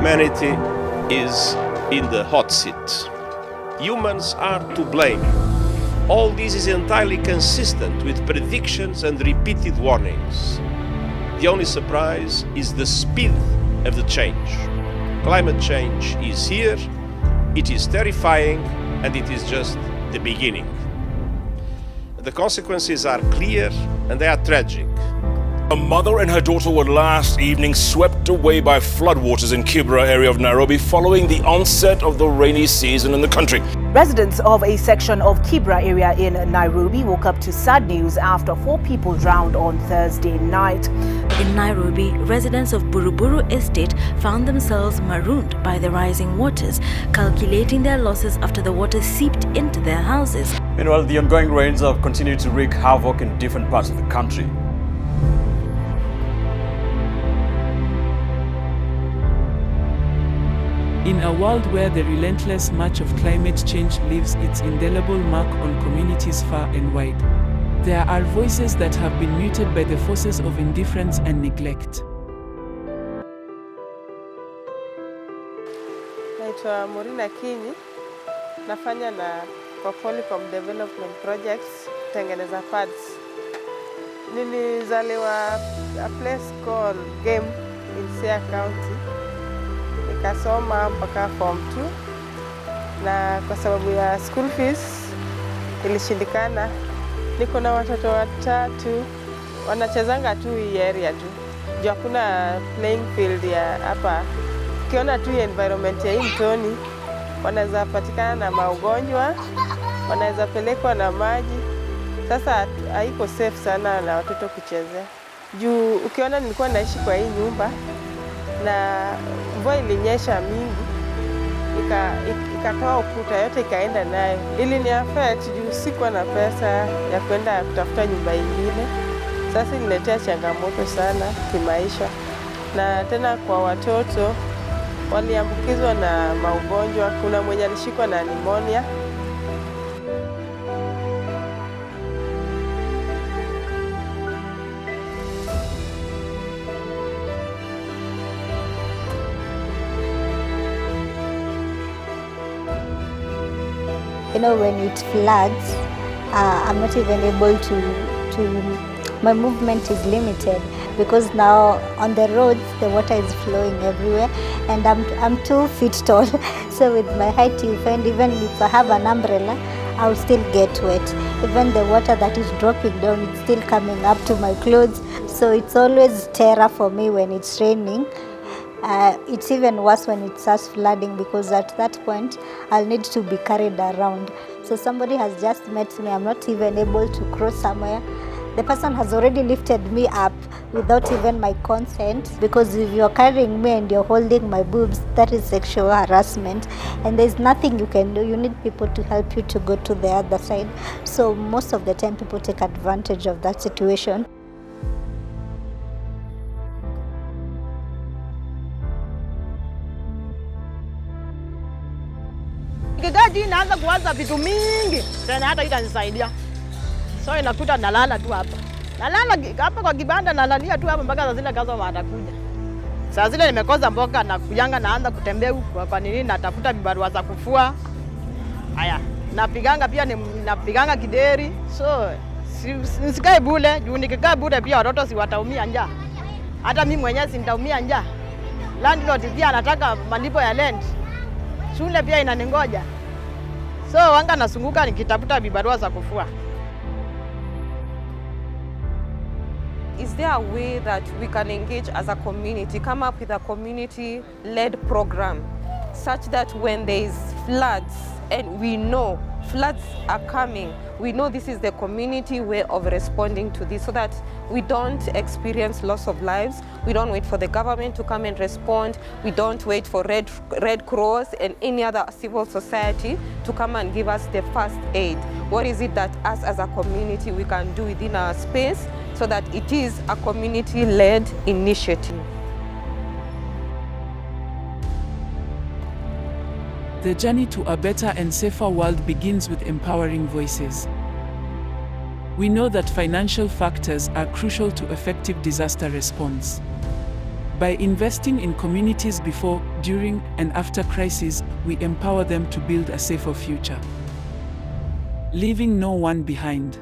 humanity is in the hot seat. Humans are to blame. All this is entirely consistent with predictions and repeated warnings. The only surprise is the speed of the change. Climate change is here, it is terrifying, and it is just the beginning. The consequences are clear and they are tragic. A mother and her daughter were last evening swept away by floodwaters in Kibera area of Nairobi following the onset of the rainy season in the country. Residents of a section of Kibera area in Nairobi woke up to sad news after 4 people drowned on Thursday night. In Nairobi, residents of Buruburu Estate found themselves marooned by the rising waters, calculating their losses after the water seeped into their houses. Meanwhile, the ongoing rains have continued to wreak havoc in different parts of the country. In a world where the relentless march of climate change leaves its indelible mark on communities far and wide, there are voices that have been muted by the forces of indifference and neglect. Naitwa Morina Kinyi, nafanya kwa Polycom Development Project, tengeneza pads. Nilizaliwa a place called Game in Siaya County. Nikasoma mpaka form 2 na kwa sababu ya school fees ilishindikana. Niko na watoto 3 wanachezanga tu hii area tu. Juu hakuna playing field ya hapa. Ukiona tu environment ya hii mtoni wanaweza patikana na maugonjwa, wanaweza pelekwa na maji. Sasa haiko safe sana na watoto kuchezea. Juu ukiona nilikuwa naishi kwa hii nyumba na mvua ilinyesha mingi, ikatoa ukuta yote ikaenda nayo. Ili ni affect juu sikuwa na pesa ya kwenda kutafuta nyumba ingine. Sasa ililetea changamoto sana kimaisha. Na tena kwa watoto waliambukizwa na maugonjwa. Kuna mwenye alishikwa na pneumonia. You know, when it floods, I'm not even able my movement is limited because now on the roads the water is flowing everywhere and I'm 2 feet tall. So with my height you find even if I have an umbrella, I'll still get wet. Even the water that is dropping down, it's still coming up to my clothes. So it's always terror for me when it's raining. It's even worse when it starts flooding because at that point I'll need to be carried around. So somebody has just met me, I'm not even able to cross somewhere. The person has already lifted me up without even my consent, because if you're carrying me and you're holding my boobs, that is sexual harassment and there's nothing you can do. You need people to help you to go to the other side. So most of the time people take advantage of that situation. Kigaji naanza kuwaza vitu mingi, tena hata itanisaidia. So inakuta nalala tu hapa. Nalala hapa kwa kibanda, nalalia tu hapa mpaka saa zile kazo watakuja. Saa zile nimekosa mboga na kuyanga naanza kutembea huko kwa nini natafuta vibarua za kufua. Haya, napiganga pia napiganga kideri. So sikae bure, juu nikikaa bure pia watoto si wataumia njaa. Hata mimi mwenyewe si nitaumia njaa. Landlord pia anataka malipo ya rent. Shule pia inaningoja. So wanga nasunguka nikitafuta vibarua za kufua. Is there a way that we can engage as a community, come up with a community-led program such that when there is floods and we know floods are coming, we know this is the community way of responding to this so that we don't experience loss of lives, we don't wait for the government to come and respond, we don't wait for Red Cross and any other civil society to come and give us the first aid. What is it that us as a community we can do within our space so that it is a community-led initiative? The journey to a better and safer world begins with empowering voices. We know that financial factors are crucial to effective disaster response. By investing in communities before, during, and after crises, we empower them to build a safer future, leaving no one behind.